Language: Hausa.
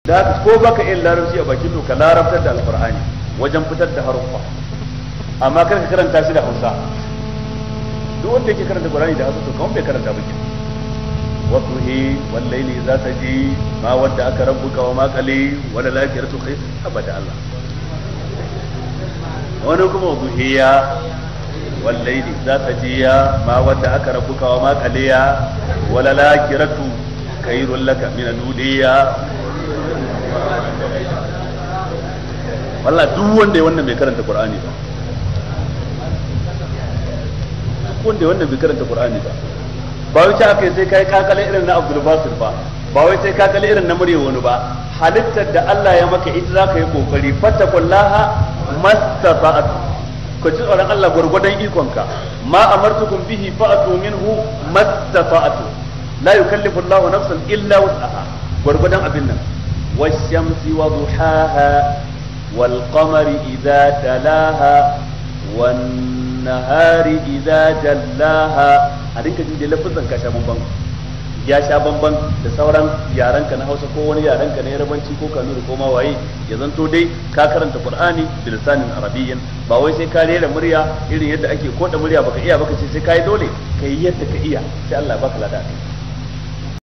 da haka ko baka yin larabci a bakin to ka larabtar da alqur'ani wajen fitar da haruffa amma kar ka karanta shi da Hausa. duk wanda yake karanta Qur'ani da Hausa to kawai bai karanta ba kenan. wasuhi wallaili idza saji ma wadda aka rabbuka wa ma qali wala lakiratu khair abada Allah. wani kuma duhiya wallaili idza sajiya ma wadda aka rabbuka wa ma qaliya wala lakiratu khairul laka min al-dunya. wallahi duk wanda ya wannan bai karanta Qur'ani ba, duk wanda ya wannan bai karanta Qur'ani ba. ba wai aka yi sai kai kakale irin na Abdul Basir ba wai sai kakale irin na murya wani ba. halittar da Allah ya maka ita zaka yi kokari fattakullaha mastata'tu, ku ji tsoron Allah gurgudan ikonka. ma amartukum bihi fa'tu minhu mastata'tu, la yukallifu Allahu nafsan illa wus'aha, gurgudan abin nan. wash-shamsi wa duhaha wal qamari idza talaha wan nahari idza jallaha. a dinka jin da lafazan ka sha bamban, ya sha bamban da sauran yaranka na Hausa ko wani yaranka na Yarabanci ko Kanuri ko ma waye. ya zanto dai ka karanta Qur'ani bil lisanin arabiyyin, ba wai sai ka rera murya irin yadda ake koda murya baka iya baka ce sai kai dole kai yadda ka iya sai Allah ya baka lada.